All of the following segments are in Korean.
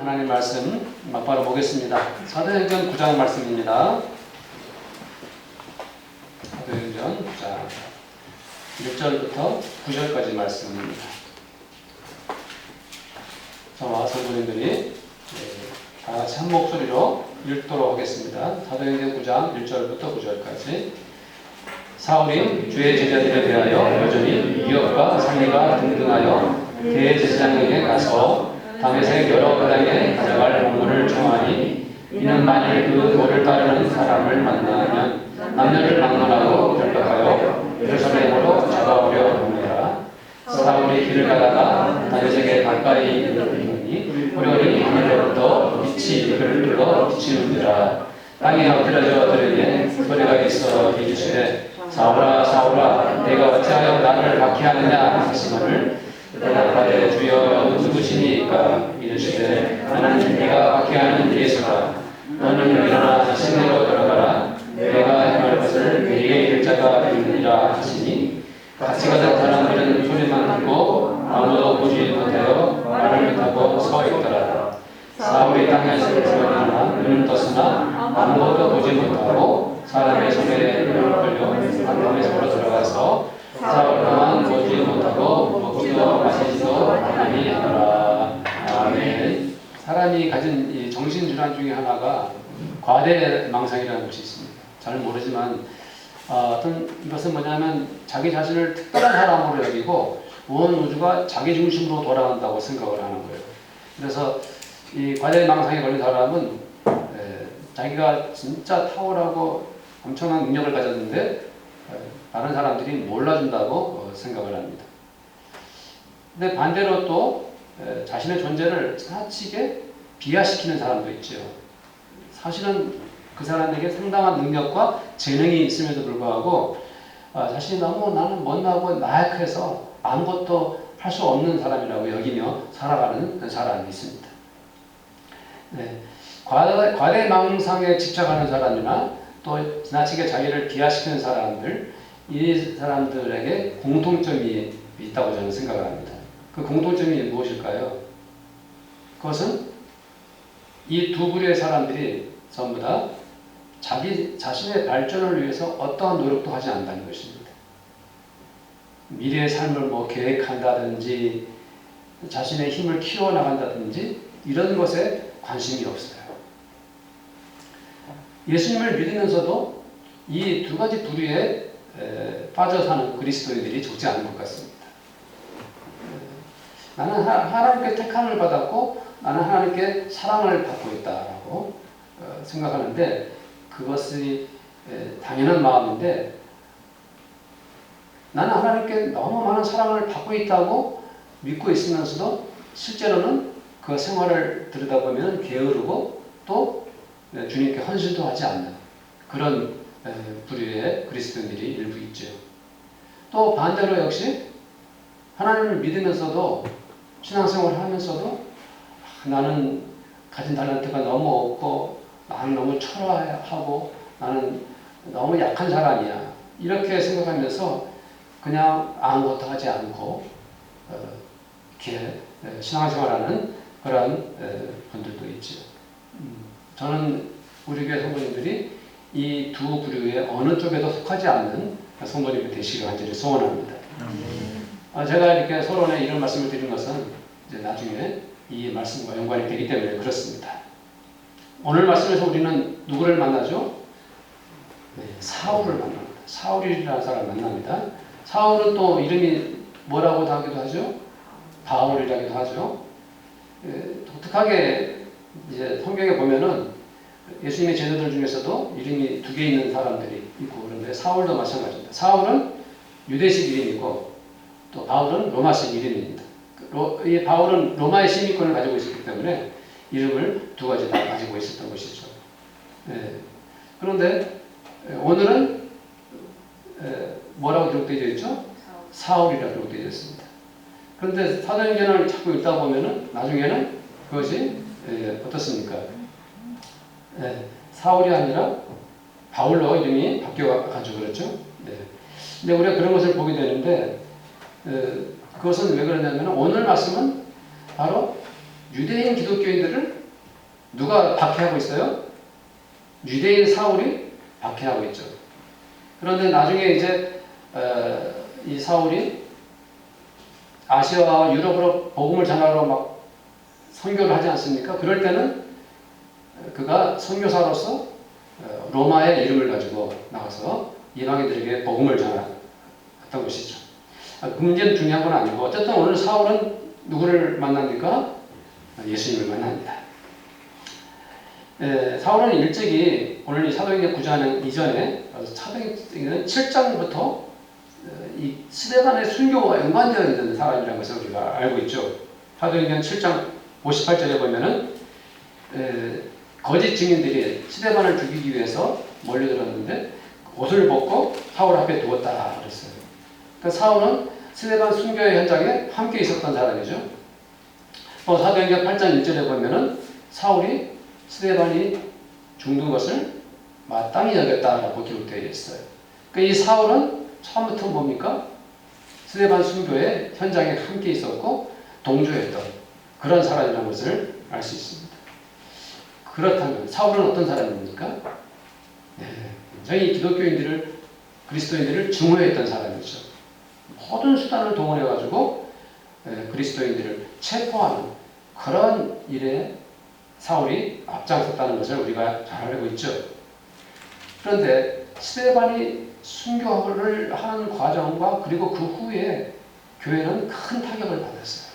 하나님 말씀 바로 보겠습니다. 사도행전 9장 말씀입니다. 사도행전 9장 1절부터 9절까지 말씀입니다. 저와 성도님들이 다 같이 한 목소리로 읽도록 하겠습니다. 사도행전 9장 1절부터 9절까지. 사울이 주의 제자들에 대하여 여전히 위협과 살리가 등등하여 대제사장에게 가서 다메섹 여러 회당에 가져갈 공문을 청하니, 이는 만일 그 도를 따르는 사람을 만나면 남녀를 막론하고 결박하여 예루살렘으로 잡아오려 합니다. 사울이 길을 가다가 다메섹에 가까이 이르니 우연히 하늘로부터 빛이 그를 둘러 비치는지라. 땅에 엎드려져 들으니 소리가 있어 이르시되, 사울아 사울아, 내가 어찌하여 나를 박해하느냐 하시거늘, 대답하되 주여 누구시니까? 이르시되, 나는 네가 박해하는 예수라. 너는 일어나 시내로 들어가라. 내가 행할 것을 네게 이를 자가 있느니라 하시니, 같이 가던 사람들은 소리만 듣고 아무도 보지 못하여 말을 못하고 서 있더라. 사울이 땅에서 일어나 눈을 떴으나 아무것도 보지 못하고 사람의 손에 눈을 끌려 안방에서로 들어가서 사흘 동안 보지 못하고 먹지도 마시지도 아니하더라. 아멘. 사람이 가진 이 정신질환 중에 하나가 과대망상이라는 것이 있습니다. 잘 모르지만 어떤 이것은 뭐냐면 자기 자신을 특별한 사람으로 여기고 온 우주가 자기 중심으로 돌아간다고 생각을 하는 거예요. 그래서 이 과대망상에 걸린 사람은 자기가 진짜 탁월하고 엄청난 능력을 가졌는데 다른 사람들이 몰라준다고 생각을 합니다. 근데 반대로 또 자신의 존재를 지나치게 비하시키는 사람도 있죠. 사실은 그 사람에게 상당한 능력과 재능이 있음에도 불구하고 자신이 너무 나는 못나고 나약해서 아무것도 할 수 없는 사람이라고 여기며 살아가는 사람이 있습니다. 네. 과대망상에 집착하는 사람이나 또 지나치게 자기를 비하시키는 사람들, 이 사람들에게 공통점이 있다고 저는 생각을 합니다. 그 공통점이 무엇일까요? 그것은 이 두 부류의 사람들이 전부 다 자기 자신의 발전을 위해서 어떠한 노력도 하지 않는다는 것입니다. 미래의 삶을 계획한다든지 자신의 힘을 키워나간다든지 이런 것에 관심이 없어요. 예수님을 믿으면서도 이 두 가지 부류에 빠져 사는 그리스도인들이 적지 않은 것 같습니다. 나는 하나님께 택함을 받았고 나는 하나님께 사랑을 받고 있다라고 생각하는데, 그것이 당연한 마음인데, 나는 하나님께 너무 많은 사랑을 받고 있다고 믿고 있으면서도 실제로는 그 생활을 들여다보면 게으르고 또 주님께 헌신도 하지 않는 그런 부류의 그리스도인들이 일부 있죠. 또 반대로 역시 하나님을 믿으면서도 신앙생활을 하면서도 나는 가진 탤런트가 너무 없고 나는 너무 초라하고 나는 너무 약한 사람이야, 이렇게 생각하면서 그냥 아무것도 하지 않고 이렇게 신앙생활하는 그런 분들도 있죠. 저는 우리 교회 성도님들이 이 두 부류의 어느 쪽에도 속하지 않는 성도님이 되시기를 간절히 소원합니다. 제가 이렇게 서론에 이런 말씀을 드린 것은 이제 나중에 이 말씀과 연관이 되기 때문에 그렇습니다. 오늘 말씀에서 우리는 누구를 만나죠? 사울을 만납니다. 사울이라는 사람을 만납니다. 사울은 또 이름이 뭐라고 하기도 하죠? 바울이라기도 하죠. 독특하게 이제 성경에 보면은 예수님의 제자들 중에서도 이름이 두 개 있는 사람들이 있고, 그런데 사울도 마찬가지입니다. 사울은 유대식 이름이고 또 바울은 로마식 이름입니다. 이 바울은 로마의 시민권을 가지고 있었기 때문에 이름을 두 가지 다 가지고 있었던 것이죠. 그런데 오늘은 뭐라고 기록되어 있죠? 사울이라고 기록되어 있습니다. 그런데 사도행전을 자꾸 읽다 보면은 나중에는 그것이 어떻습니까? 사울이 아니라 바울로 이름이 바뀌어가지고 그렇죠. 근데 우리가 그런 것을 보게 되는데, 그것은 왜 그러냐면 오늘 말씀은 바로 유대인 기독교인들을 누가 박해하고 있어요? 유대인 사울이 박해하고 있죠. 그런데 나중에 이제 이 사울이 아시아와 유럽으로 복음을 전하러 막 선교를 하지 않습니까? 그럴 때는 그가 선교사로서 로마의 이름을 가지고 나가서 이방인들에게 복음을 전했던 것이죠. 문제는 중요한 건 아니고 어쨌든 오늘 사울은 누구를 만납니까? 예수님을 만납니다. 사울은 일찍이 오늘 이 사도행전 9장 이전에 사도행전 7장부터 이 스데반의 순교와 연관되어 있는 사람이라는 것을 우리가 알고 있죠. 사도행전 7장 58절에 보면은 거짓 증인들이 스데반을 죽이기 위해서 몰려들었는데 옷을 벗고 사울 앞에 두었다 그랬어요. 그러니까 사울은 스데반 순교의 현장에 함께 있었던 사람이죠. 사도행전 8장 1절에 보면은 사울이 스데반이 죽는 것을 마땅히 여겼다라고 기록되어 있어요. 그러니까 이 사울은 처음부터 뭡니까? 스데반 순교의 현장에 함께 있었고 동조했던 그런 사람이라는 것을 알 수 있습니다. 그렇다면 사울은 어떤 사람입니까? 굉장히 기독교인들을 그리스도인들을 증오했던 사람이죠. 모든 수단을 동원해가지고 그리스도인들을 체포하는 그런 일에 사울이 앞장섰다는 것을 우리가 잘 알고 있죠. 그런데 스데반이 순교를 하는 과정과 그리고 그 후에 교회는 큰 타격을 받았어요.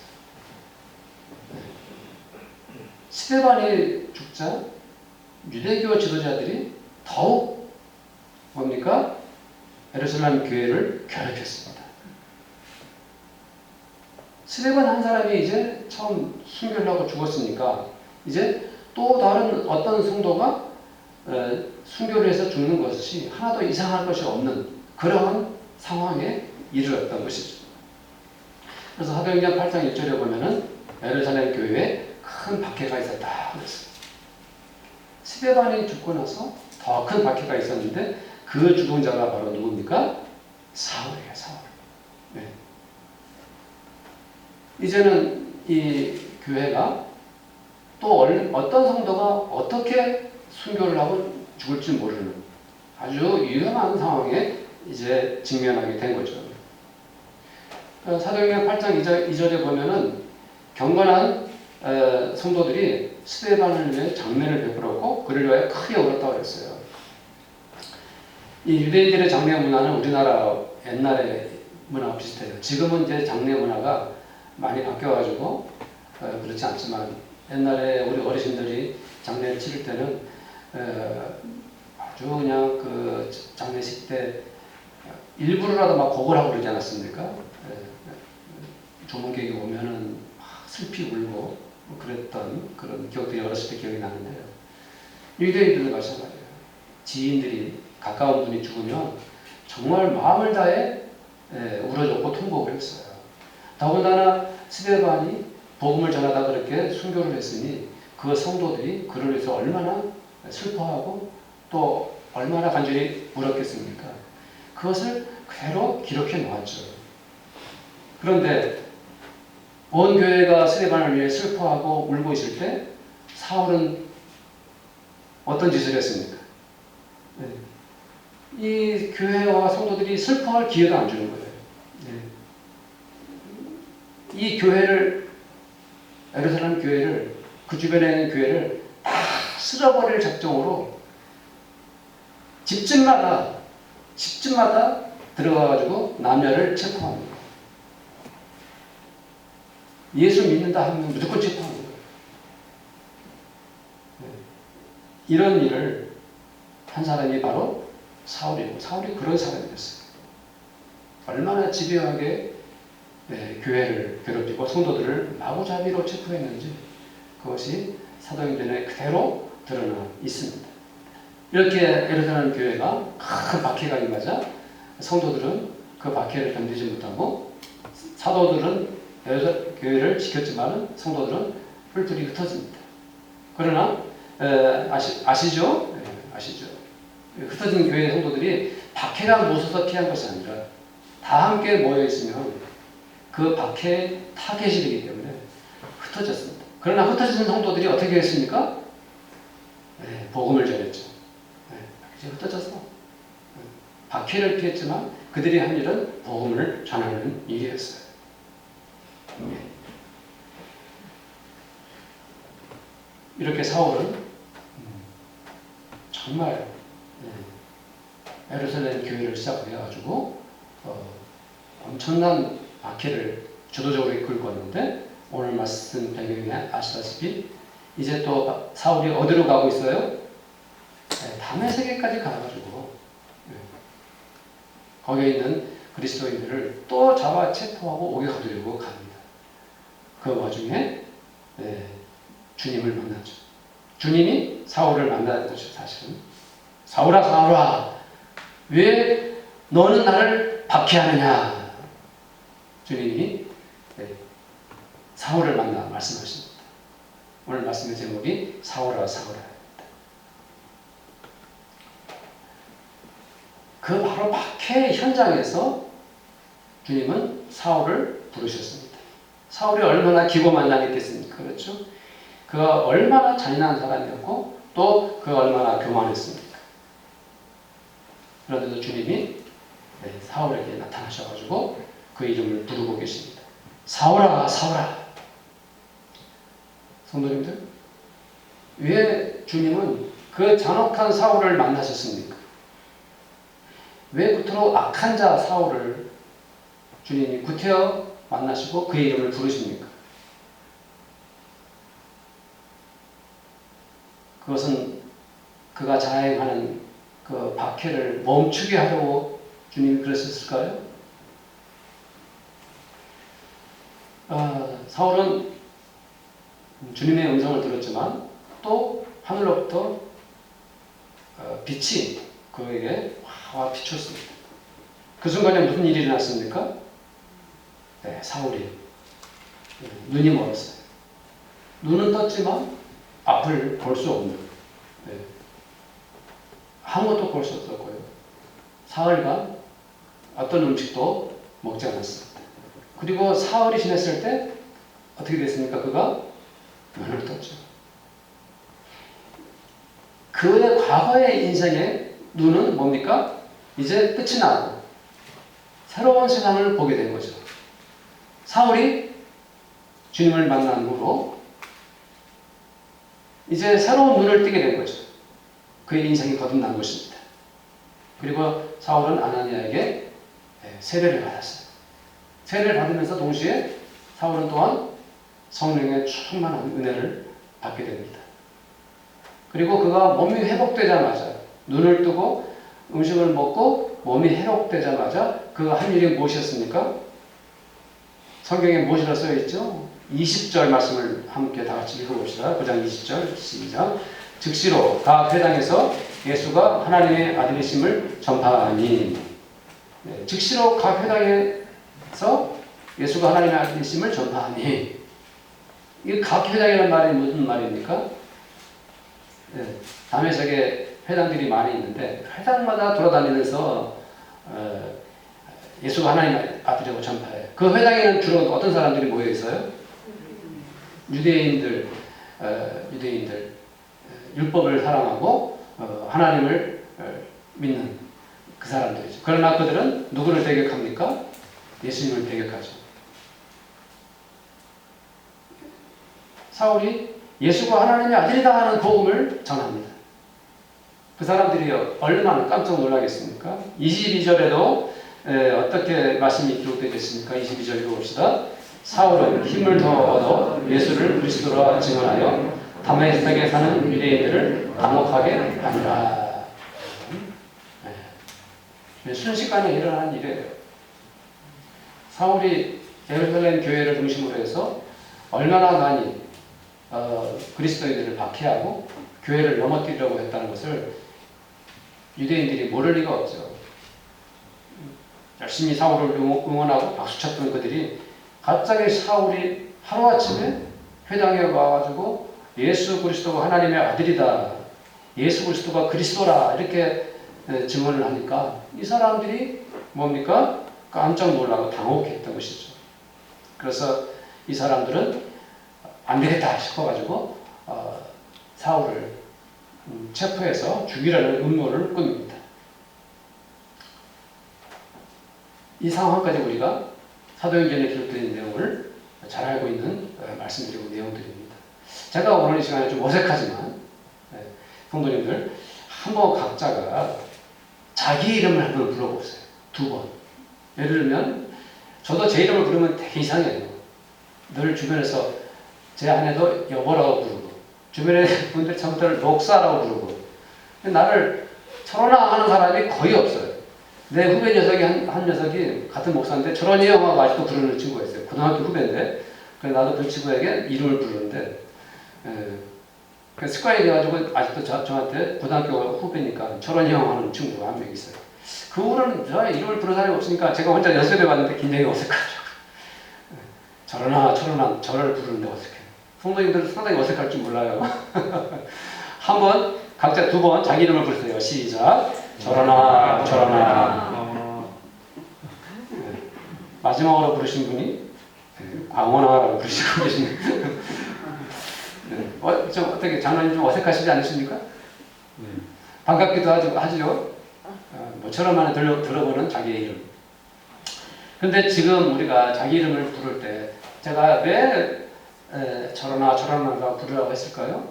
스데반이 죽자 유대교 지도자들이 더욱 뭡니까? 예루살렘 교회를 괴롭혔습니다. 스데반 한 사람이 이제 처음 순교를 하고 죽었으니까 이제 또 다른 어떤 성도가 순교를 해서 죽는 것이 하나도 이상할 것이 없는 그러한 상황에 이르렀던 것이죠. 그래서 사도행전 8장 1절에 보면은 예루살렘 교회에 큰 박해가 있었다 그랬어요. 스데반이 죽고 나서 더 큰 박해가 있었는데 그 주동자가 바로 누굽니까? 사울이에요. 사울. 네. 이제는 이 교회가 또 어떤 성도가 어떻게 순교를 하고 죽을지 모르는 아주 위험한 상황에 이제 직면하게 된 거죠. 사도행전 8장 2절에 보면은 경건한 성도들이 스데반을 위해 장례를 베풀었고 그를 위하여 크게 울었다고 그랬어요. 이 유대인들의 장례 문화는 우리나라 옛날의 문화와 비슷해요. 지금은 이제 장례 문화가 많이 바뀌어가지고 그렇지 않지만 옛날에 우리 어르신들이 장례를 치를 때는 아주 그냥 그 장례식 때 일부러라도 막 곡을 하고 그러지 않았습니까? 조문객이 오면은 막 슬피 울고 그랬던 그런 기억들이 어렸을 때 기억이 나는데요. 유대인들도 마찬가지예요. 지인들이 가까운 분이 죽으면 정말 마음을 다해 울어줬고 통곡을 했어요. 더군다나 스데반이 복음을 전하다 그렇게 순교를 했으니 그 성도들이 그를 위해서 얼마나 슬퍼하고 또 얼마나 간절히 울었겠습니까? 그것을 그대로 기록해 놓았죠. 그런데 온 교회가 스데반을 위해 슬퍼하고 울고 있을 때 사울은 어떤 짓을 했습니까? 이 교회와 성도들이 슬퍼할 기회도 안 주는 거예요. 이 교회를 예루살렘 교회를 그 주변에 있는 교회를 다 쓸어버릴 작정으로 집집마다 들어가가지고 남녀를 체포합니다. 예수 믿는다 하면 무조건 체포하는 거예요. 이런 일을 한 사람이 바로 사울이고 사울이 그런 사람이었어요. 얼마나 집요하게 교회를 괴롭히고 성도들을 마구잡이로 체포했는지 그것이 사도행전에 그대로 드러나 있습니다. 이렇게 예루살렘 교회가 큰 박해가 임하자 성도들은 그 박해를 견디지 못하고 사도들은 교회를 지켰지만 성도들은 뿔뿔이 흩어집니다. 그러나 아시죠? 아시죠? 흩어진 교회 성도들이 박해가 무서워서 피한 것이 아니라 다 함께 모여 있으면 그 박해에 타겟이 되기 때문에 흩어졌습니다. 그러나 흩어진 성도들이 어떻게 했습니까? 복음을 전했죠. 이제 흩어져서 박해를 피했지만 그들이 한 일은 복음을 전하는 일이었어요. 이렇게 사울은 정말 예루살렘 교회를 시작해가지고 엄청난 박해를 주도적으로 이끌고 왔는데 오늘 말씀 배경에 아시다시피 이제 또 사울이 어디로 가고 있어요? 다메섹에까지 가가지고 거기에 있는 그리스도인들을 또 잡아 체포하고 옥에 가두려고 갑니다. 그 와중에 주님을 만나죠. 주님이 사울을 만나는 거죠. 사실은 사울아 사울아 왜 너는 나를 박해하느냐. 주님이 사울을 만나 말씀하십니다. 오늘 말씀의 제목이 사울아 사울아. 그 바로 박해 현장에서 주님은 사울을 부르셨습니다. 사울이 얼마나 기고만장했겠습니까? 그렇죠? 그가 얼마나 잔인한 사람이었고 또 그가 얼마나 교만했습니까? 그런데도 주님이 사울에게 나타나셔가지고 그 이름을 부르고 계십니다. 사울아 사울아. 성도님들, 왜 주님은 그 잔혹한 사울을 만나셨습니까? 왜 그토록 악한 자 사울을 주님이 구태여 만나시고 그의 이름을 부르십니까? 그것은 그가 자행하는 그 박해를 멈추게 하려고 주님이 그러셨을까요? 사울은 주님의 음성을 들었지만 또 하늘로부터 빛이 그에게 와 비쳤습니다. 그 순간에 무슨 일이 일어났습니까? 사울이 눈이 멀었어요. 눈은 떴지만 앞을 볼 수 없는, 아무것도 볼 수 없었고요. 사흘간 어떤 음식도 먹지 않았습니다. 그리고 사흘이 지났을 때 어떻게 됐습니까? 그가 눈을 떴죠. 그의 과거의 인생의 눈은 뭡니까? 이제 끝이 나고 새로운 세상을 보게 된 거죠. 사울이 주님을 만난 후로 이제 새로운 눈을 뜨게 된 거죠. 그의 인생이 거듭난 것입니다. 그리고 사울은 아나니아에게 세례를 받았어요. 세례를 받으면서 동시에 사울은 또한 성령의 충만한 은혜를 받게 됩니다. 그리고 그가 몸이 회복되자마자 눈을 뜨고 음식을 먹고 몸이 회복되자마자 그가 한 일이 무엇이었습니까? 성경에 무엇이라 써 있죠? 20절 말씀을 함께 다 같이 읽어봅시다. 9장 20절 시작. 즉시로 각 회당에서 예수가 하나님의 아들이심을 전파하니. 즉시로 각 회당에서 예수가 하나님의 아들이심을 전파하니. 이 각 회당이라는 말이 무슨 말입니까? 다메섹에 회당들이 많이 있는데 회당마다 돌아다니면서 예수가 하나님의 아들이라고 전파해요. 그 회당에는 주로 어떤 사람들이 모여 있어요? 유대인들, 율법을 사랑하고 하나님을 믿는 그 사람들이죠. 그러나 그들은 누구를 배격합니까? 예수님을 배격하죠. 사울이 예수가 하나님의 아들이다 하는 복음을 전합니다. 그 사람들이 얼마나 깜짝 놀라겠습니까? 22절에도 어떻게 말씀이 기록되어 있습니까? 22절 읽어봅시다. 사울은 힘을 더 얻어 예수를 그리스도라 증언하여 다메섹에 사는 유대인들을 당혹하게 하니라. 순식간에 일어난 일이에요. 사울이 예루살렘 교회를 중심으로 해서 얼마나 많이 그리스도인들을 박해하고 교회를 넘어뜨리려고 했다는 것을 유대인들이 모를 리가 없죠. 열심히 사울을 응원하고 박수쳤던 그들이 갑자기 사울이 하루아침에 회당에 와가지고 예수 그리스도가 하나님의 아들이다, 예수 그리스도가 그리스도라 이렇게 증언을 하니까 이 사람들이 뭡니까? 깜짝 놀라고 당혹했던 것이죠. 그래서 이 사람들은 안 되겠다 싶어가지고 사울을 체포해서 죽이라는 음모를 꿉니다. 이 상황까지 우리가 사도행전에 기록된 내용을 잘 알고 있는 말씀드리고 내용들입니다. 제가 오늘 이 시간에 좀 어색하지만 성도님들 한번 각자가 자기 이름을 한번 불러보세요. 2번. 예를 들면 저도 제 이름을 부르면 되게 이상해요. 늘 주변에서 제 아내도 여보라고 부르고 주변에 분들 저를 목사라고 부르고 나를 철원아 하는 사람이 거의 없어요. 내 후배 녀석이 한 녀석이 같은 목사인데 철원이 형하고 아직도 부르는 친구가 있어요. 고등학교 후배인데 그래서 나도 그 친구에게 이름을 부르는데 그 습관이 돼가지고 아직도 저한테 고등학교 후배니까 철원이 형 하는 친구가 한 명 있어요. 그 후로는 저의 이름을 부르는 사람이 없으니까 제가 혼자 연습해봤는데 굉장히 어색하죠. 철원아 저를 부르는데 어색해. 성도님들 상당히 어색할 줄 몰라요. 한번 각자 2번 자기 이름을 부르세요. 시작. 철원아. 마지막으로 부르신 분이 광원아라고 부르시고 계시네요. 좀 어떻게 장난이 좀 어색하시지 않으십니까? 반갑기도 하죠. 뭐처럼 만에 들어보는 자기의 이름. 근데 지금 우리가 자기 이름을 부를 때 제가 왜 철원아가 부르라고 했을까요?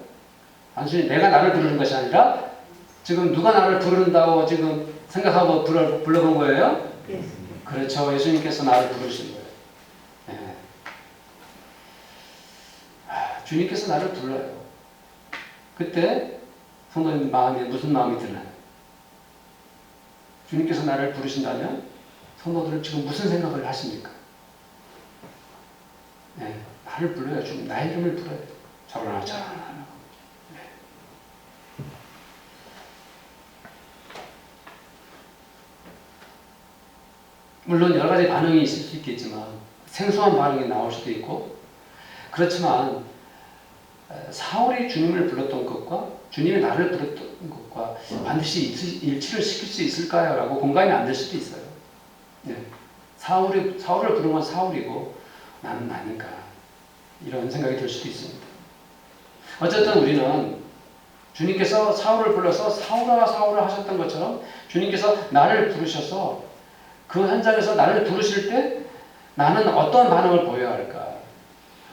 단순히 내가 나를 부르는 것이 아니라 지금 누가 나를 부른다고 지금 생각하고 불러본 거예요? 그렇죠. 예수님께서 나를 부르신 거예요. 주님께서 나를 불러요. 그때 성도님 마음에 무슨 마음이 드나요? 주님께서 나를 부르신다면 성도들은 지금 무슨 생각을 하십니까? 나를 불러요. 좀 나의 이름을 불러요. 철원아. 물론 여러 가지 반응이 있을 수 있겠지만 생소한 반응이 나올 수도 있고 그렇지만 사울이 주님을 불렀던 것과 주님이 나를 불렀던 것과 반드시 일치를 시킬 수 있을까요? 라고 공감이 안 될 수도 있어요. 사울을 부른 건 사울이고 나는 나니까 이런 생각이 들 수도 있습니다. 어쨌든 우리는 주님께서 사울을 불러서 사울아 하셨던 것처럼 주님께서 나를 부르셔서 그 현장에서 나를 부르실 때 나는 어떤 반응을 보여야 할까?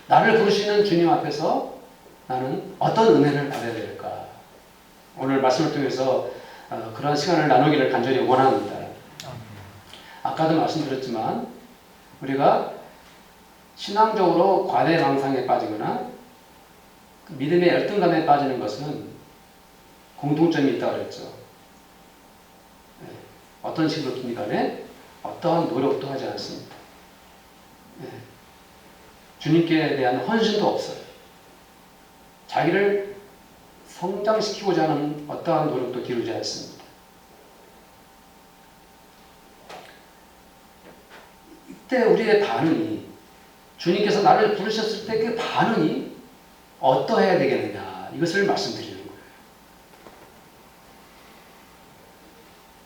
나를 부르시는 주님 앞에서 나는 어떤 은혜를 받아야 될까? 오늘 말씀을 통해서 그런 시간을 나누기를 간절히 원합니다. 아까도 말씀드렸지만 우리가 신앙적으로 과대망상에 빠지거나 믿음의 열등감에 빠지는 것은 공통점이 있다고 그랬죠. 어떤 식으로든 간에 어떠한 노력도 하지 않습니다. 주님께 대한 헌신도 없어요. 자기를 성장시키고자 하는 어떠한 노력도 기울지 않습니다. 이때 우리의 반응이 주님께서 나를 부르셨을 때 그 반응이 어떠해야 되겠느냐 이것을 말씀드리는 거예요.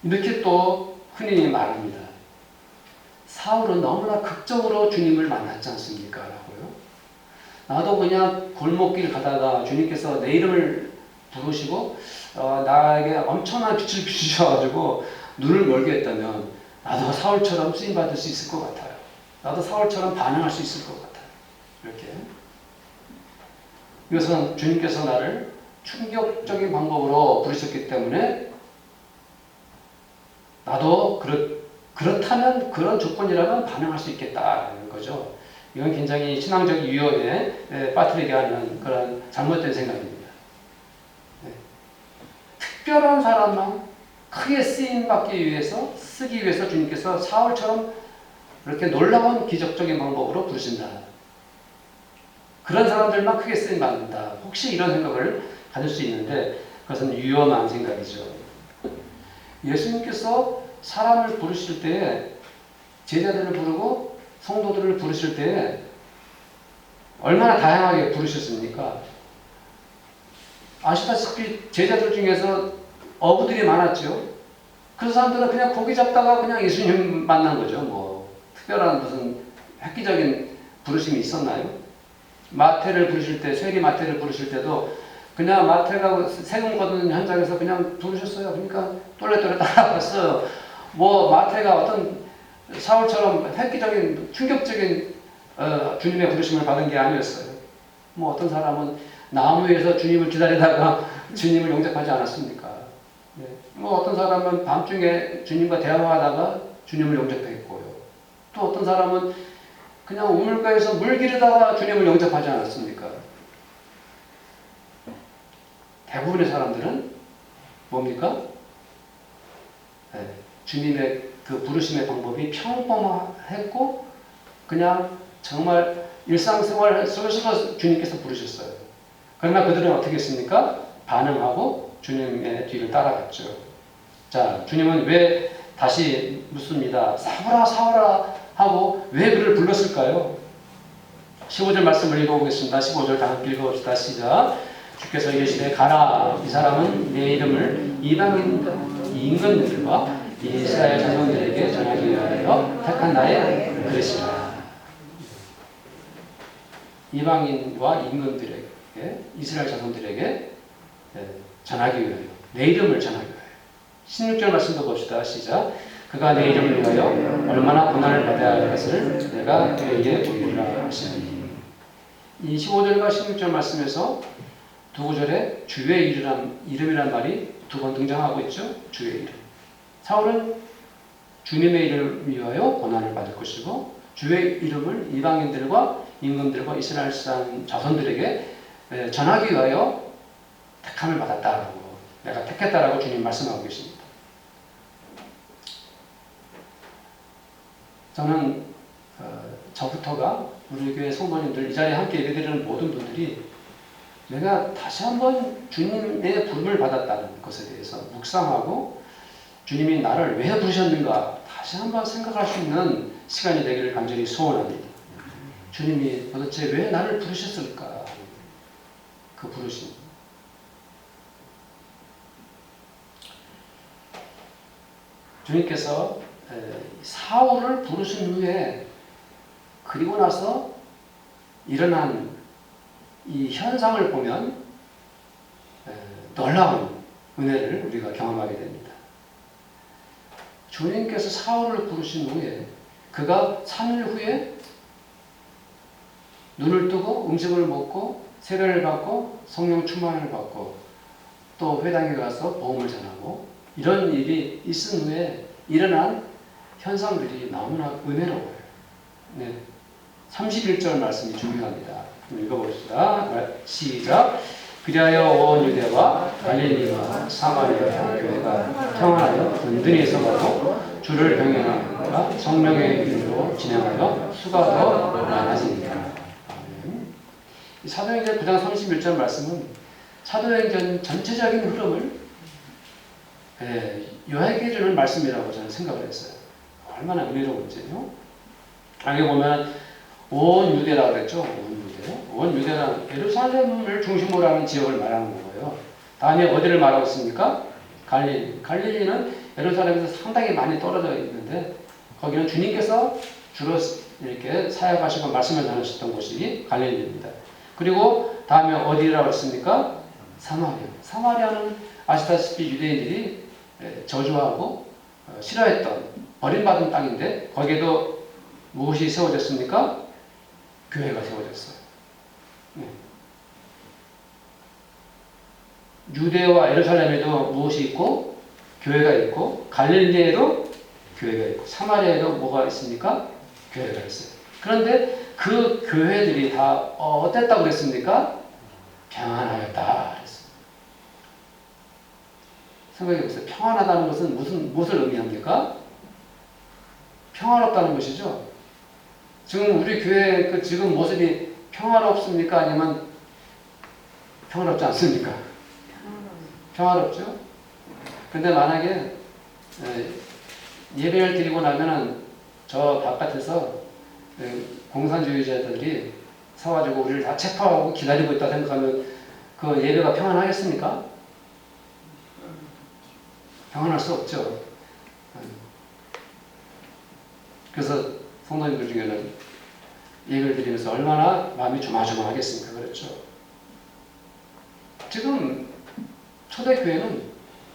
이렇게 또 흔히 말합니다. 사울은 너무나 극적으로 주님을 만났지 않습니까? 라고요. 나도 그냥 골목길 가다가 주님께서 내 이름을 부르시고 나에게 엄청난 빛을 비추셔가지고 눈을 멀게 했다면 나도 사울처럼 쓰임받을 수 있을 것 같아요. 나도 사울처럼 반응할 수 있을 것 같아요. 이렇게. 이것은 주님께서 나를 충격적인 방법으로 부르셨기 때문에 나도 그렇다면 그런 조건이라면 반응할 수 있겠다는 거죠. 이건 굉장히 신앙적 유연에 빠뜨리게 하는 그런 잘못된 생각입니다. 특별한 사람만 크게 쓰임받기 위해서 쓰기 위해서 주님께서 사울처럼 이렇게 놀라운 기적적인 방법으로 부르신다. 그런 사람들만 크게 쓰임받는다. 혹시 이런 생각을 가질 수 있는데 그것은 위험한 생각이죠. 예수님께서 사람을 부르실 때 제자들을 부르고 성도들을 부르실 때 얼마나 다양하게 부르셨습니까? 아시다시피 제자들 중에서 어부들이 많았죠. 그 사람들은 그냥 고기 잡다가 그냥 예수님 만난 거죠. 뭐 특별한 무슨 획기적인 부르심이 있었나요? 마태를 부르실 때, 세리 마태를 부르실 때도 그냥 마태가 세금 걷는 현장에서 그냥 부르셨어요. 그러니까 똘레똘레 따라갔어요. 뭐 마태가 어떤 사울처럼 획기적인 충격적인 주님의 부르심을 받은 게 아니었어요. 뭐 어떤 사람은 나무 위에서 주님을 기다리다가 주님을 영접하지 않았습니까? 네. 뭐 어떤 사람은 밤중에 주님과 대화하다가 주님을 영접했고요. 또 어떤 사람은 그냥 우물가에서 물 기르다가 주님을 영접하지 않았습니까? 대부분의 사람들은 뭡니까? 네. 주님의 그 부르심의 방법이 평범했고 그냥 정말 일상생활 속에서 주님께서 부르셨어요. 그러나 그들은 어떻게 했습니까? 반응하고 주님의 뒤를 따라갔죠. 자, 주님은 왜 다시 묻습니다. 사울아 사울아 하고 왜 그를 불렀을까요? 15절 말씀을 읽어보겠습니다. 15절 다 함께 읽어봅시다. 시작. 주께서 이르시되 가라. 이 사람은 내 이름을 이방인 임금들과 이스라엘 자손들에게 전하기 위하여 택한 나의 그릇이라. 이방인과 임금들에게 이스라엘 자손들에게 전하기 위하여 내 이름을 전하기 위하여. 16절 말씀도 봅시다. 시작. 그가 내 이름을 위하여 얼마나 고난을 받아야 할 것을 내가 그에게 보이리라 하시니. 이 15절과 16절 말씀에서 두 구절에 주의 이름이란 말이 두 번 등장하고 있죠. 주의 이름. 사울은 주님의 이름을 위하여 고난을 받을 것이고 주의 이름을 이방인들과 임금들과 이스라엘 자손들에게 전하기 위하여 택함을 받았다라고, 내가 택했다라고 주님 말씀하고 계십니다. 저는 저부터가 우리 교회 성도님들, 이 자리에 함께 예배드리는 모든 분들이 내가 다시 한번 주님의 부름을 받았다는 것에 대해서 묵상하고 주님이 나를 왜 부르셨는가 다시 한번 생각할 수 있는 시간이 되기를 간절히 소원합니다. 주님이 도대체 왜 나를 부르셨을까? 그 부르심. 주님께서 사울을 부르신 후에 그리고 나서 일어난 이 현상을 보면 놀라운 은혜를 우리가 경험하게 됩니다. 주님께서 사울을 부르신 후에 그가 3일 후에 눈을 뜨고 음식을 먹고 세례를 받고 성령 충만을 받고 또 회당에 가서 복음을 전하고 이런 일이 있은 후에 일어난 현상들이 너무나 은혜로워요. 네. 31절 말씀이 중요합니다. 읽어봅시다. 시작. 그리하여 온 유대와 갈릴리와 사마리아 교회가 평안하여 든든히 서가고 주를 병행하고 성령의 이름으로 진행하여 수가 더 많아지니라. 사도행전 9장 31절 말씀은 사도행전 전체적인 흐름을 요약해 주는 말씀이라고 저는 생각을 했어요. 얼마나 은혜로운지요. 여기 보면 온 유대라고 그랬죠. 온 유대는 예루살렘을 중심으로 하는 지역을 말하는 거예요. 다음에 어디를 말하고 있습니까? 갈릴리. 갈릴리는 예루살렘에서 상당히 많이 떨어져 있는데 거기는 주님께서 주로 이렇게 사역하시고 말씀을 나누셨던 곳이 갈릴리입니다. 그리고 다음에 어디라고 했습니까? 사마리아. 사마리아는 아시다시피 유대인들이 저주하고 싫어했던 버림받은 땅인데 거기에도 무엇이 세워졌습니까? 교회가 세워졌어요. 네. 유대와 예루살렘에도 무엇이 있고 교회가 있고 갈릴리에도 교회가 있고 사마리아에도 뭐가 있습니까? 교회가 있어요. 그런데 그 교회들이 다 어땠다고 그랬습니까? 평안하였다 그랬습니다. 생각해 보세요. 평안하다는 것은 무엇을 의미합니까? 평화롭다는 것이죠. 지금 우리 교회 그 지금 모습이 평화롭습니까? 아니면 평화롭지 않습니까? 평화롭죠? 근데 만약에 예배를 드리고 나면은 저 바깥에서 공산주의자들이 사가지고 우리를 다 체포하고 기다리고 있다 생각하면 그 예배가 평안하겠습니까? 평안할 수 없죠. 그래서 성도님들 중에는 예배를 드리면서 얼마나 마음이 조마조마하겠습니까? 그렇죠. 지금 초대교회는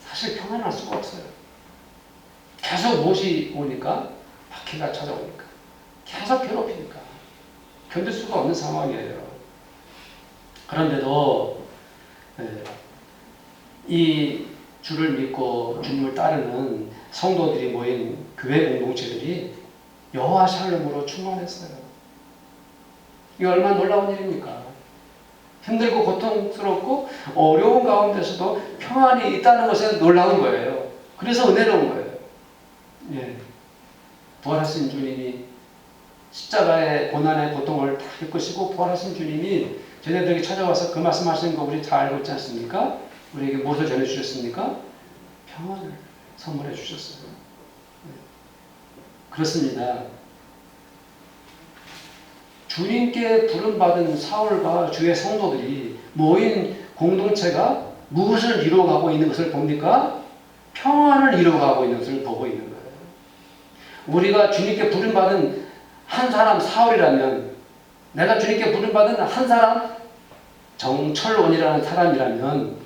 사실 평안할 수가 없어요. 계속 못이 오니까, 박해가 찾아오니까, 계속 괴롭히니까 견딜 수가 없는 상황이에요. 그런데도 이 주를 믿고 주님을 따르는 성도들이 모인 교회 공동체들이 여호와 샬롬으로 충만했어요. 이게 얼마나 놀라운 일입니까? 힘들고 고통스럽고 어려운 가운데서도 평안이 있다는 것에 놀라운 거예요. 그래서 은혜로운 거예요. 예. 부활하신 주님이 십자가의 고난의 고통을 다 겪으시고 부활하신 주님이 저희들에게 찾아와서 그 말씀하시는 거 우리 다 알고 있지 않습니까? 우리에게 무엇을 전해주셨습니까? 평안을 선물해 주셨어요. 예. 그렇습니다. 주님께 부름받은 사울과 주의 성도들이 모인 공동체가 무엇을 이루어가고 있는 것을 봅니까? 평안을 이루어가고 있는 것을 보고 있는 거예요. 우리가 주님께 부름받은 한 사람 사울이라면, 내가 주님께 부름받은 한 사람 정철원이라는 사람이라면,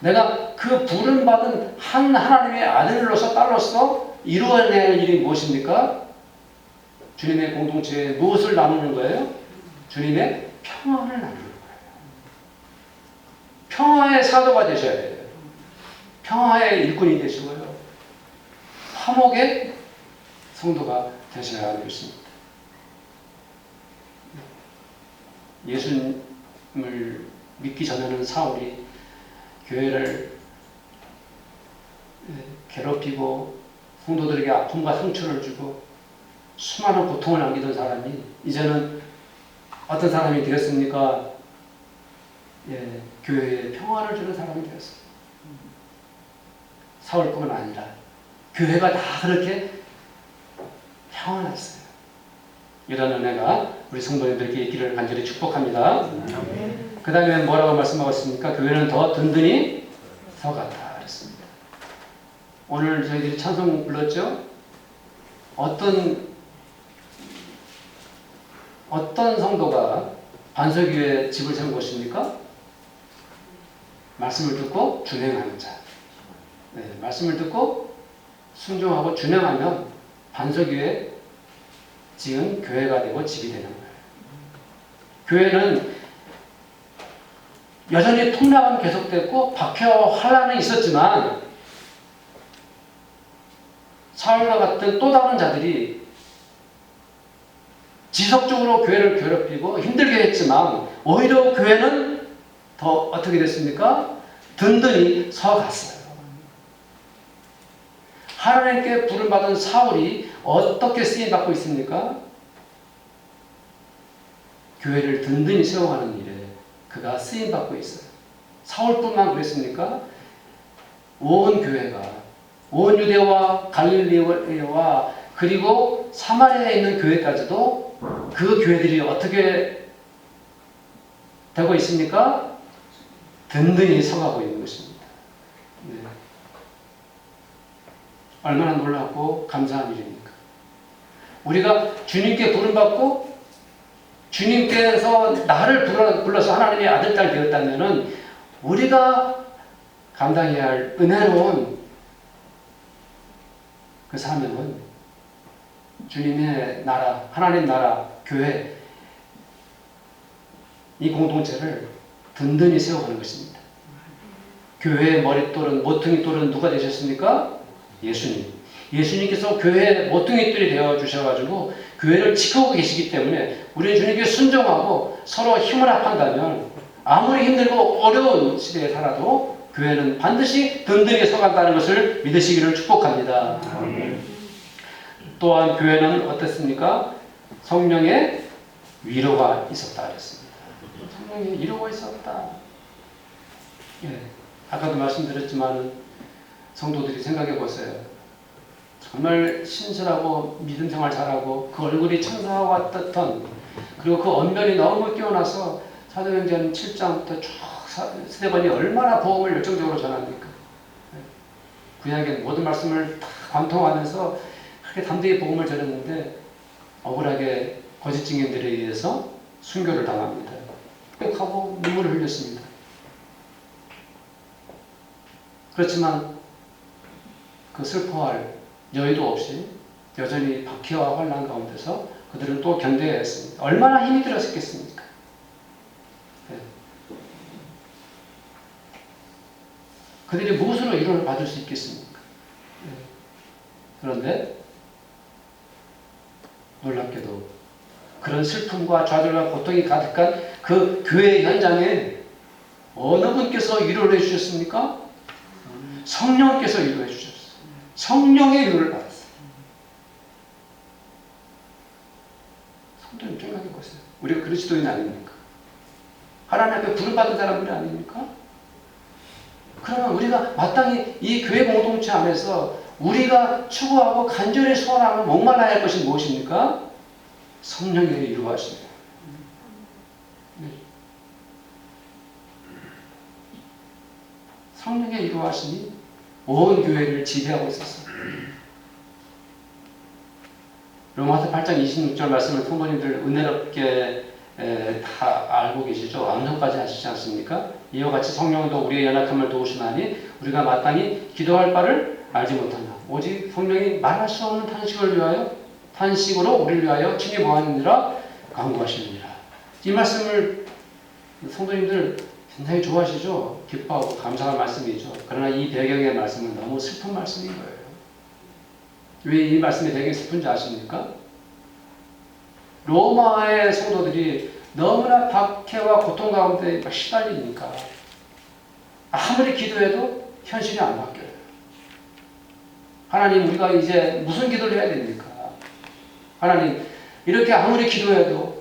내가 그 부름받은 한 하나님의 아들로서 딸로서 이루어내야 할 일이 무엇입니까? 주님의 공동체에 무엇을 나누는 거예요? 주님의 평안을 나누는 거예요. 평화의 사도가 되셔야 돼요. 평화의 일꾼이 되시고요. 화목의 성도가 되셔야 하는 것입니다. 예수님을 믿기 전에는 사울이 교회를 괴롭히고 성도들에게 아픔과 상처를 주고 수많은 고통을 남기던 사람이 이제는 어떤 사람이 되었습니까? 예, 교회에 평화를 주는 사람이 되었어요. 사울뿐만 아니라 교회가 다 그렇게 평안했어요. 이런 은혜가 우리 성도님들에게 있기를 간절히 축복합니다. 그 다음에 뭐라고 말씀하고 있습니까? 교회는 더 든든히 서갔다 그랬습니다. 오늘 저희들이 찬송 불렀죠? 어떤 성도가 반석 위에 집을 세운 것입니까? 말씀을 듣고 준행하는 자. 네, 말씀을 듣고 순종하고 준행하면 반석 위에 지은 교회가 되고 집이 되는 거예요. 교회는 여전히 통락은 계속됐고 박해와 환란은 있었지만 사울과 같은 또 다른 자들이 지속적으로 교회를 괴롭히고 힘들게 했지만 오히려 교회는 더 어떻게 됐습니까? 든든히 서갔어요. 하나님께 부름받은 사울이 어떻게 쓰임받고 있습니까? 교회를 든든히 세워가는 일에 그가 쓰임받고 있어요. 사울뿐만 그랬습니까? 온 교회가, 온 유대와 갈릴리와 그리고 사마리아에 있는 교회까지도 그 교회들이 어떻게 되고 있습니까? 든든히 서가고 있는 것입니다. 네. 얼마나 놀랍고 감사한 일입니까? 우리가 주님께 부름받고 주님께서 나를 불러서 하나님의 아들, 딸 되었다면 우리가 감당해야 할 은혜로운 그 사명은 주님의 나라, 하나님 나라, 교회, 이 공동체를 든든히 세워가는 것입니다. 교회의 머릿돌은, 모퉁이돌은 누가 되셨습니까? 예수님. 예수님께서 교회의 모퉁이돌이 되어주셔가지고 교회를 지키고 계시기 때문에 우리는 주님께 순종하고 서로 힘을 합한다면 아무리 힘들고 어려운 시대에 살아도 교회는 반드시 든든히 서간다는 것을 믿으시기를 축복합니다. 또한 교회는 어땠습니까? 성령의 위로가 있었다 그랬습니다. 성령의 위로가 있었다. 예, 아까도 말씀드렸지만 성도들이 생각해 보세요. 정말 신실하고 믿음 생활 잘하고 그 얼굴이 천사와 같았던, 그리고 그 언변이 너무 뛰어나서 사도행전 7장부터 쭉 스데반이 얼마나 복음을 열정적으로 전합니까? 구약의 모든 말씀을 다 관통하면서 그렇게 담대히 복음을 전했는데 억울하게 거짓 증인들에 의해서 순교를 당합니다. 하고 눈물을 흘렸습니다. 그렇지만 그 슬퍼할 여유도 없이 여전히 박해와 환난 가운데서 그들은 또 견뎌야 했습니다. 얼마나 힘이 들었겠습니까? 네. 그들이 무엇으로 위로를 받을 수 있겠습니까? 네. 그런데 놀랍게도 그런 슬픔과 좌절과 고통이 가득한 그 교회 현장에 어느 분께서 위로를 해주셨습니까? 성령께서 위로해 주셨어요. 성령의 위로를 받았어요. 성도님 생각해 보세요. 우리가 그리스도인 아닙니까? 하나님 앞에 부름받은 사람들 아닙니까? 그러면 우리가 마땅히 이 교회 공동체 안에서 우리가 추구하고 간절히 소원하고 목말라야 할 것이 무엇입니까? 성령의 위로하심이에요. 성령의 위로하심이 온 교회를 지배하고 있었어요. 로마서 8장 26절 말씀을 성도님들 은혜롭게 다 알고 계시죠? 암송까지 하시지 않습니까? 이와 같이 성령도 우리의 연약함을 도우시나니 우리가 마땅히 기도할 바를 알지 못하나 오직 성령이 말할 수 없는 탄식을 위하여 탄식으로 우리를 위하여 친히 모하느니라 간구하시느니라. 이 말씀을 성도님들 굉장히 좋아하시죠? 기뻐하고 감사할 말씀이죠. 그러나 이 배경의 말씀은 너무 슬픈 말씀인 거예요. 왜 이 말씀의 배경이 슬픈지 아십니까? 로마의 성도들이 너무나 박해와 고통 가운데 시달리니까 아무리 기도해도 현실이 안 바뀌어요. 하나님, 우리가 이제 무슨 기도를 해야 됩니까? 하나님, 이렇게 아무리 기도해도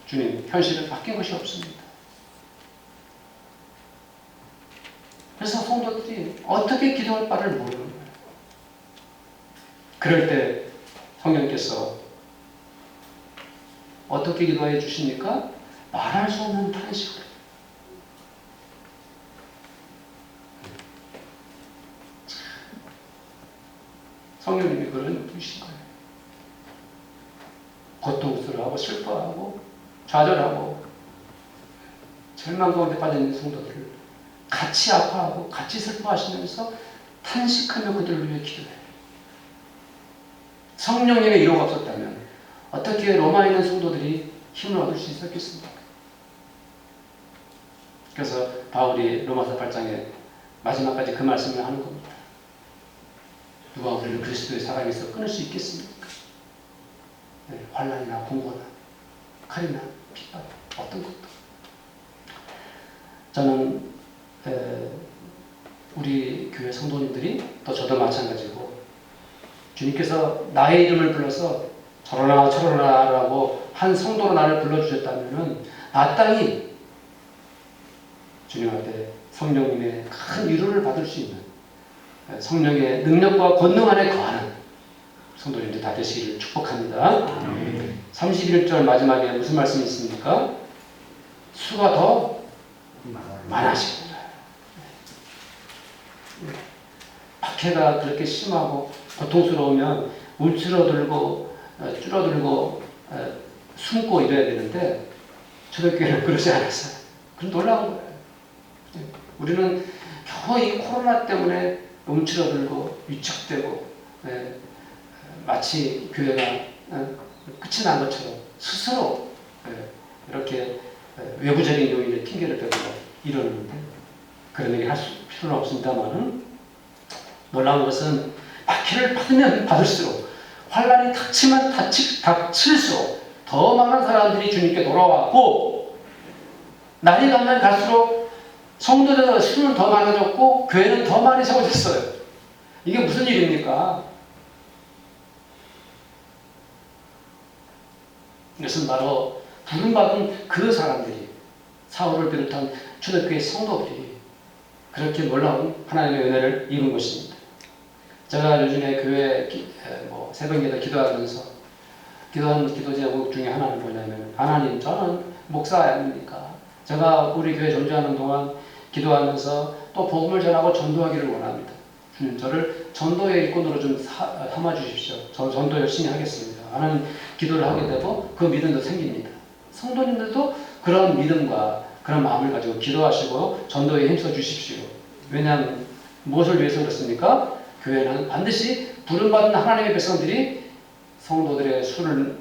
주님, 현실은 바뀐 것이 없습니다. 그래서 성도들이 어떻게 기도할 바를 모르는 거예요. 그럴 때 성령께서 어떻게 기도해 주십니까? 말할 수 없는 탄식으로. 성령님이 그런 분이신 거예요. 고통스러워하고 슬퍼하고 좌절하고 절망 가운데 빠져있는 성도들을 같이 아파하고 같이 슬퍼하시면서 탄식하며 그들을 위해 기도해요. 성령님의 위로가 없었다면 어떻게 로마에 있는 성도들이 힘을 얻을 수 있었겠습니까? 그래서 바울이 로마서 8장에 마지막까지 그 말씀을 하는 겁니다. 누가 우리를 그리스도의 사랑에서 끊을 수 있겠습니까? 네, 환난이나 공고나 칼이나 핍박 어떤 것도. 저는 우리 교회 성도님들이 또 저도 마찬가지고 주님께서 나의 이름을 불러서 저러나 저러나라고 한 성도로 나를 불러주셨다면 마땅히 주님 앞에 성령님의 큰 위로를 받을 수 있는 성령의 능력과 권능 안에 거하는 성도님들 다 되시기를 축복합니다. 31절 마지막에 무슨 말씀이 있습니까? 수가 더 많아집니다. 박해가 그렇게 심하고 고통스러우면 움츠러들고 줄어들고 숨고 이래야 되는데 초대교회는 그러지 않았어요. 그럼 놀라운 거예요. 우리는 겨우 이 코로나 때문에 움츠러들고 위축되고 마치 교회가 끝이 난 것처럼 스스로 이렇게 외부적인 요인에 핑계를 대고 이러는데 그런 얘기 할 필요는 없습니다만은 놀라운 것은 박해를 받으면 받을수록 환난이 닥치면 닥칠수록 더 많은 사람들이 주님께 돌아왔고 날이 가면 갈수록 성도들의 수는 더 많아졌고 교회는 더 많이 세워졌어요. 이게 무슨 일입니까? 이것은 바로 부름받은 그 사람들이 사울을 비롯한 초대교회 성도들이 그렇게 놀라운 하나님의 은혜를 입은 것입니다. 제가 요즘에 교회 새벽에도 기도하면서 기도하는 기도 제목 중에 하나는 뭐냐면 하나님, 저는 목사 아닙니까? 제가 우리 교회 존재하는 동안 기도하면서 또 복음을 전하고 전도하기를 원합니다. 저를 전도의 일꾼으로 좀 삼아 주십시오. 저 전도 열심히 하겠습니다. 하는 기도를 하게 되고 그 믿음도 생깁니다. 성도님들도 그런 믿음과 그런 마음을 가지고 기도하시고 전도에 힘써 주십시오. 왜냐하면 무엇을 위해서 그렇습니까? 교회는 반드시 부름받은 하나님의 백성들이 성도들의 수를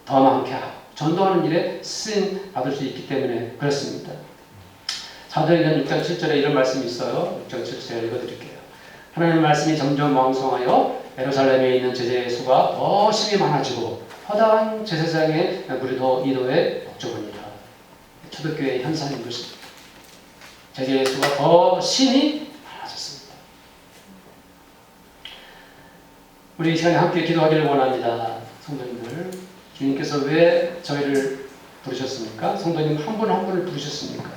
더 많게 하고 전도하는 일에 쓰임 받을 수 있기 때문에 그렇습니다. 사도행전 6장 7절에 이런 말씀이 있어요. 6장 7절에 읽어드릴게요. 하나님의 말씀이 점점 왕성하여 예루살렘에 있는 제자의 수가 더 심히 많아지고 허다한 제사장의 물이 더 이도에 복종하니라. 초대교회의 현상인 것입니다. 제자의 수가 더 심히 많아졌습니다. 우리 이 시간에 함께 기도하기를 원합니다. 성도님들, 주님께서 왜 저희를 부르셨습니까? 성도님 한 분 한 분을 부르셨습니까?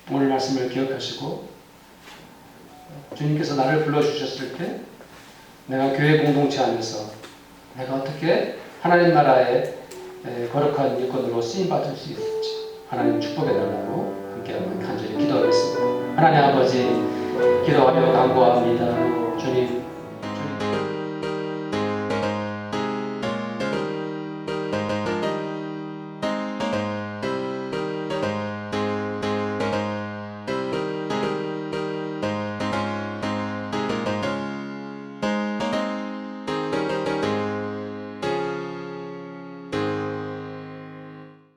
오늘 말씀을 기억하시고 주님께서 나를 불러주셨을 때 내가 교회 공동체 안에서 내가 어떻게 하나님 나라의 거룩한 일꾼으로 쓰임받을 수 있을지 하나님 축복해달라고 함께 한번 간절히 기도하겠습니다. 하나님 아버지, 기도하며 간구합니다. 주님,